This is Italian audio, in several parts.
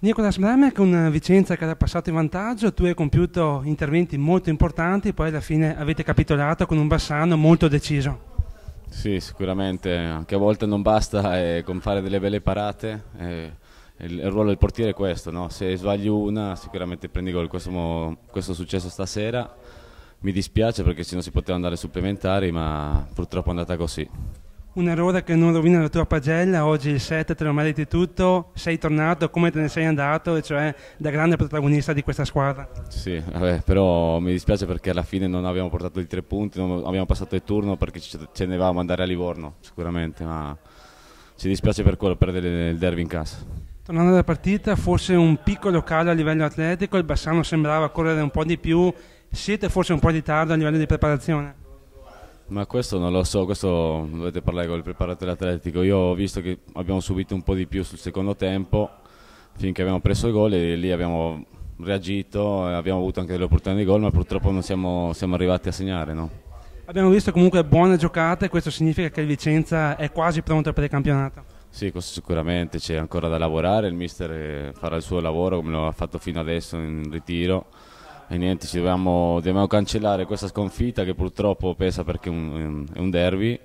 Nicolas Bremer, con Vicenza che era passato in vantaggio, tu hai compiuto interventi molto importanti, poi alla fine avete capitolato con un Bassano molto deciso. Sì, sicuramente, anche a volte non basta con fare delle belle parate, il ruolo del portiere è questo, no? Se sbagli una sicuramente prendi gol, questo è successo stasera, mi dispiace perché se no si poteva andare supplementari, ma purtroppo è andata così. Un errore che non rovina la tua pagella, oggi il 7 te lo meriti tutto, sei tornato come te ne sei andato, e cioè da grande protagonista di questa squadra. Sì, vabbè, però mi dispiace perché alla fine non abbiamo portato i 3 punti, non abbiamo passato il turno perché ce ne dovevamo andare a Livorno sicuramente, ma ci dispiace per quello, perdere il derby in casa. Tornando alla partita, forse un piccolo calo a livello atletico, il Bassano sembrava correre un po' di più, siete forse un po' in ritardo a livello di preparazione? Ma questo non lo so, questo dovete parlare con il preparatore atletico. Io ho visto che abbiamo subito un po' di più sul secondo tempo, finché abbiamo preso il gol e lì abbiamo reagito, abbiamo avuto anche delle opportunità di gol, ma purtroppo non siamo arrivati a segnare, no? Abbiamo visto comunque buone giocate e questo significa che il Vicenza è quasi pronto per il campionato. Sì, questo sicuramente, c'è ancora da lavorare, il mister farà il suo lavoro come lo ha fatto fino adesso in ritiro. E niente, dobbiamo cancellare questa sconfitta che purtroppo pesa perché è un derby,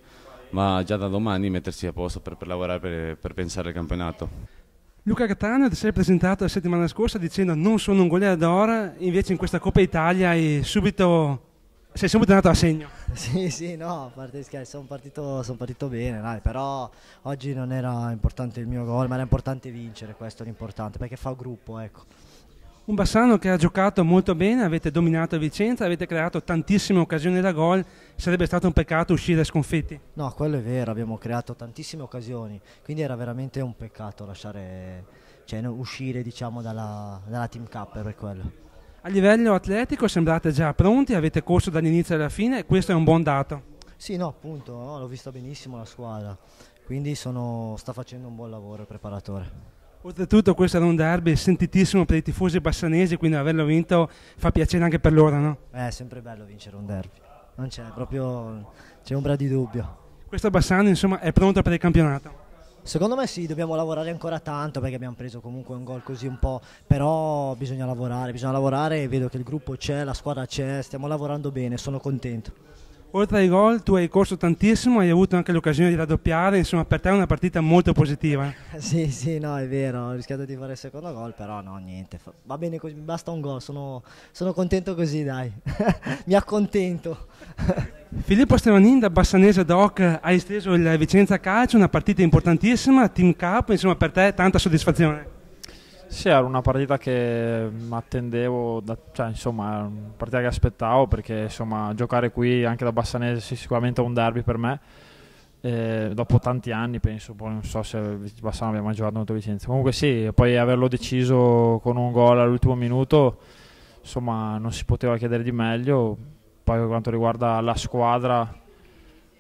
ma già da domani mettersi a posto per lavorare, per pensare al campionato. Luca Cattaneo, ti sei presentato la settimana scorsa dicendo non sono un goleador, invece in questa Coppa Italia sei subito andato a segno. Sì, no, a parte gli scherzi, sono partito bene, dai, però oggi non era importante il mio gol, ma era importante vincere, questo è l'importante, perché fa gruppo, ecco. Un Bassano che ha giocato molto bene, avete dominato il Vicenza, avete creato tantissime occasioni da gol, sarebbe stato un peccato uscire sconfitti. No, quello è vero, abbiamo creato tantissime occasioni, quindi era veramente un peccato uscire diciamo dalla Team Cup per quello. A livello atletico sembrate già pronti, avete corso dall'inizio alla fine e questo è un buon dato. Sì, no, appunto, no, l'ho vista benissimo la squadra, quindi sta facendo un buon lavoro il preparatore. Oltretutto questo era un derby sentitissimo per i tifosi bassanesi, quindi averlo vinto fa piacere anche per loro, no? È sempre bello vincere un derby, non c'è ombra di dubbio. Questo Bassano insomma è pronto per il campionato. Secondo me sì, dobbiamo lavorare ancora tanto perché abbiamo preso comunque un gol così un po', però bisogna lavorare e vedo che il gruppo c'è, la squadra c'è, stiamo lavorando bene, sono contento. Oltre ai gol tu hai corso tantissimo, hai avuto anche l'occasione di raddoppiare, insomma per te è una partita molto positiva. Sì, no, è vero, ho rischiato di fare il secondo gol, però no, niente, va bene così, mi basta un gol, sono contento così, dai, mi accontento. Filippo Stevanin da Bassanese Doc ha esteso il Vicenza Calcio, una partita importantissima, Team Cup, insomma per te tanta soddisfazione. Sì, era una partita che mi attendevo, cioè insomma, era una partita che aspettavo perché insomma giocare qui anche da Bassanese sicuramente è un derby per me. Dopo tanti anni penso, poi non so se Bassano abbia mai giocato contro Vicenza. Comunque sì, poi averlo deciso con un gol all'ultimo minuto, insomma non si poteva chiedere di meglio. Poi per quanto riguarda la squadra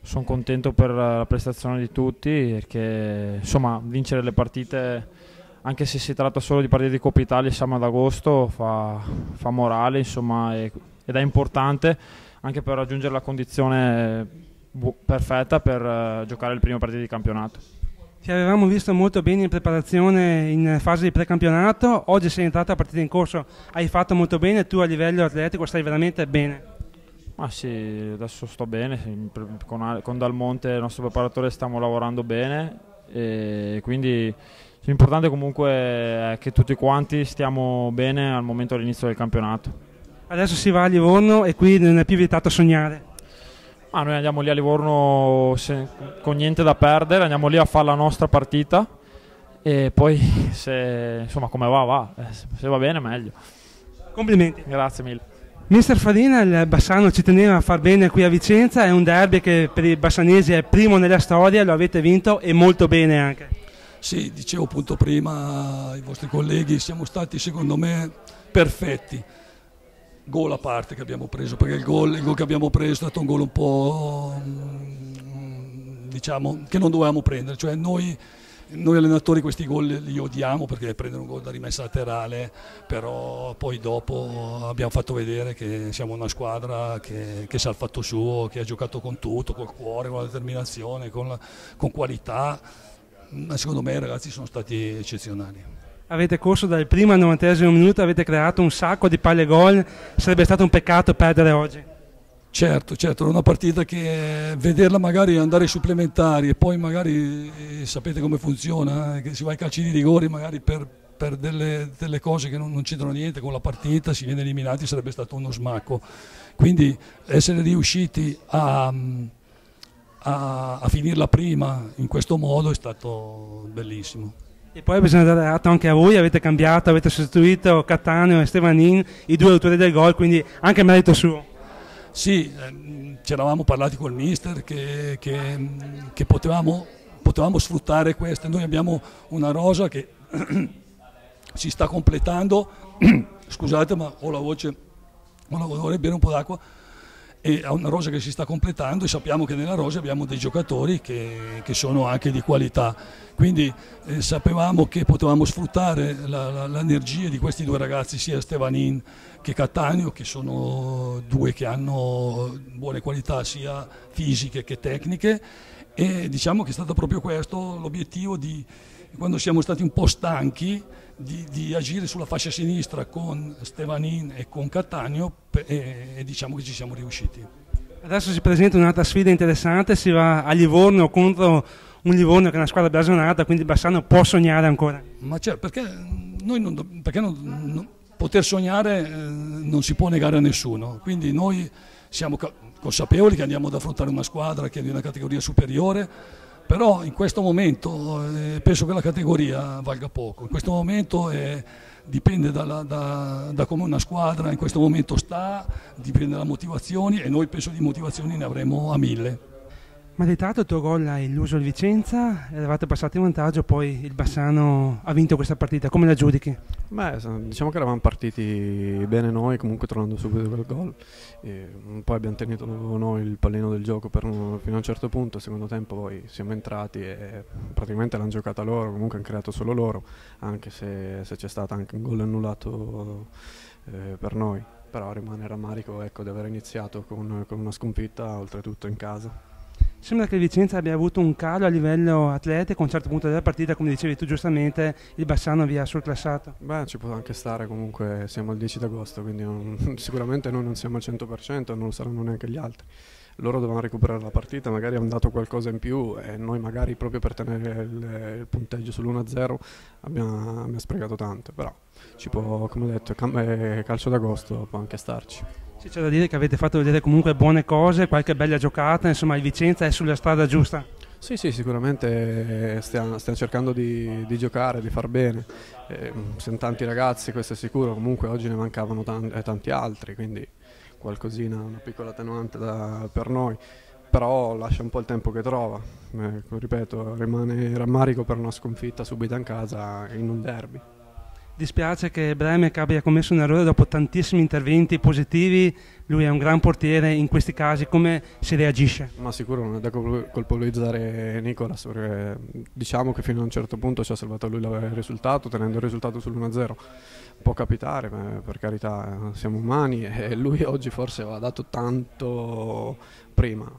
sono contento per la prestazione di tutti perché insomma vincere le partite, anche se si tratta solo di partite di Coppa Italia, siamo ad agosto, fa morale insomma, ed è importante anche per raggiungere la condizione perfetta per giocare le prime partite di campionato. Ti avevamo visto molto bene in preparazione in fase di precampionato, oggi sei entrato a partita in corso, hai fatto molto bene, tu a livello atletico stai veramente bene. Ma sì, adesso sto bene, con Dal Monte, il nostro preparatore, stiamo lavorando bene e quindi l'importante comunque è che tutti quanti stiamo bene al momento dell'inizio del campionato. Adesso si va a Livorno e qui non è più vietato sognare. Noi andiamo lì a Livorno con niente da perdere, andiamo lì a fare la nostra partita e poi se insomma come va, se va bene meglio. Complimenti. Grazie mille. Mister Farina, il Bassano ci teneva a far bene qui a Vicenza, è un derby che per i bassanesi è primo nella storia, lo avete vinto e molto bene anche. Sì, dicevo appunto prima ai vostri colleghi, siamo stati secondo me perfetti, gol a parte che abbiamo preso, perché il gol che abbiamo preso è stato un gol un po' diciamo che non dovevamo prendere, cioè noi allenatori questi gol li odiamo perché prendere un gol da rimessa laterale, però poi dopo abbiamo fatto vedere che siamo una squadra che sa il fatto suo, che ha giocato con tutto, col cuore, con la determinazione, con qualità. Secondo me i ragazzi sono stati eccezionali. Avete corso dal primo al 90° minuto, avete creato un sacco di palle gol, sarebbe stato un peccato perdere oggi. Certo, certo, è una partita che vederla magari andare ai supplementari e poi magari sapete come funziona, che si va ai calci di rigore magari per delle cose che non c'entrano niente con la partita, si viene eliminati, sarebbe stato uno smacco. Quindi essere riusciti a finirla prima in questo modo è stato bellissimo. E poi bisogna dare atto anche a voi, avete cambiato, avete sostituito Cattaneo e Stevanin, i due autori del gol, quindi anche merito suo. Sì, ci eravamo parlati col mister che potevamo sfruttare queste. Noi abbiamo una rosa che si sta completando, scusate ma ho la voce, vorrei bere un po' d'acqua, e ha una rosa che si sta completando e sappiamo che nella rosa abbiamo dei giocatori che sono anche di qualità, quindi sapevamo che potevamo sfruttare l'energia di questi due ragazzi, sia Stevanin che Cattaneo, che sono due che hanno buone qualità sia fisiche che tecniche, e diciamo che è stato proprio questo l'obiettivo quando siamo stati un po' stanchi di agire sulla fascia sinistra con Stevanin e con Cattaneo, e diciamo che ci siamo riusciti. Adesso si presenta un'altra sfida interessante, si va a Livorno contro un Livorno che è una squadra blasonata, quindi Bassano può sognare ancora. Ma certo, perché poter sognare non si può negare a nessuno, quindi noi siamo consapevoli che andiamo ad affrontare una squadra che è di una categoria superiore, però in questo momento penso che la categoria valga poco, in questo momento dipende da come una squadra in questo momento sta, dipende dalle motivazioni, e noi penso di motivazioni ne avremo a 1000. Meritato il tuo gol, ha illuso il Vicenza, eravate passati in vantaggio, poi il Bassano ha vinto questa partita, come la giudichi? Beh, diciamo che eravamo partiti bene noi, comunque trovando subito quel gol, poi abbiamo tenuto noi il pallino del gioco fino a un certo punto, al secondo tempo poi siamo entrati e praticamente l'hanno giocata loro, comunque hanno creato solo loro, anche se c'è stato anche un gol annullato per noi, però rimane rammarico, ecco, di aver iniziato con una sconfitta, oltretutto in casa. Sembra che il Vicenza abbia avuto un calo a livello atletico, a un certo punto della partita, come dicevi tu giustamente, il Bassano vi ha surclassato. Beh, ci può anche stare, comunque siamo al 10 d'agosto, quindi sicuramente noi non siamo al 100%, non lo saranno neanche gli altri. Loro dovevano recuperare la partita, magari hanno dato qualcosa in più e noi magari proprio per tenere il punteggio sull'1-0 abbiamo sprecato tanto, però ci può, come ho detto, calcio d'agosto può anche starci. Sì, c'è da dire che avete fatto vedere comunque buone cose, qualche bella giocata, insomma il Vicenza è sulla strada giusta. Sì, sicuramente stiamo cercando di giocare, di far bene, siamo tanti ragazzi, questo è sicuro, comunque oggi ne mancavano tanti altri, quindi qualcosina, una piccola attenuante per noi, però lascia un po' il tempo che trova, ripeto, rimane rammarico per una sconfitta subita in casa in un derby. Dispiace che Bremek abbia commesso un errore dopo tantissimi interventi positivi, lui è un gran portiere, in questi casi come si reagisce? Ma sicuro non è da colpevolizzare Nicolas, perché diciamo che fino a un certo punto ci ha salvato lui il risultato, tenendo il risultato sull'1-0. Può capitare, per carità, siamo umani e lui oggi forse aveva dato tanto prima,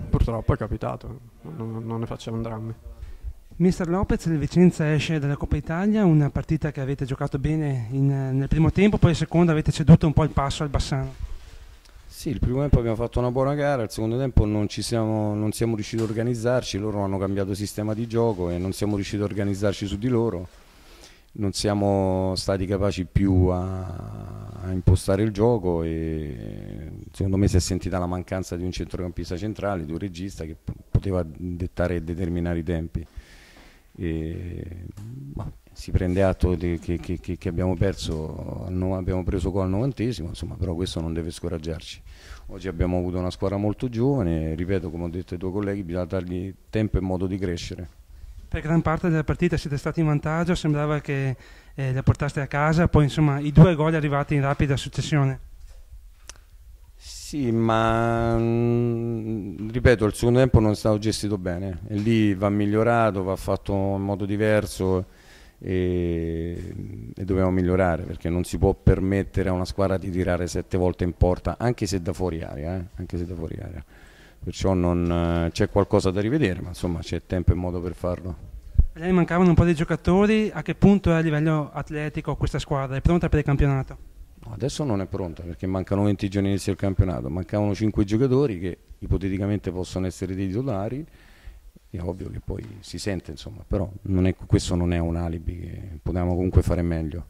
purtroppo è capitato, non ne facciamo drammi. Mister Lopez, il Vicenza esce dalla Coppa Italia, una partita che avete giocato bene nel primo tempo, poi il secondo avete ceduto un po' il passo al Bassano. Sì, il primo tempo abbiamo fatto una buona gara, il secondo tempo non siamo riusciti a organizzarci, loro hanno cambiato sistema di gioco e non siamo riusciti a organizzarci su di loro, non siamo stati capaci più a impostare il gioco e secondo me si è sentita la mancanza di un centrocampista centrale, di un regista che poteva dettare e determinare i tempi. Si prende atto che abbiamo perso, abbiamo preso gol al 90°, insomma, però questo non deve scoraggiarci. Oggi abbiamo avuto una squadra molto giovane, ripeto, come ho detto ai tuoi colleghi, bisogna dargli tempo e modo di crescere. Per gran parte della partita siete stati in vantaggio, sembrava che la portaste a casa, poi insomma i due gol arrivati in rapida successione. Sì, ma ripeto, il secondo tempo non è stato gestito bene e lì va migliorato, va fatto in modo diverso e dobbiamo migliorare, perché non si può permettere a una squadra di tirare 7 volte in porta, anche se da fuori area, perciò c'è qualcosa da rivedere, ma insomma c'è tempo e modo per farlo. Lei mancavano un po' di giocatori, a che punto è a livello atletico questa squadra? È pronta per il campionato? No, adesso non è pronta perché mancano 20 giorni all'inizio del campionato, mancavano 5 giocatori che ipoteticamente possono essere dei titolari, è ovvio che poi si sente insomma, però questo non è un alibi, che potevamo comunque fare meglio.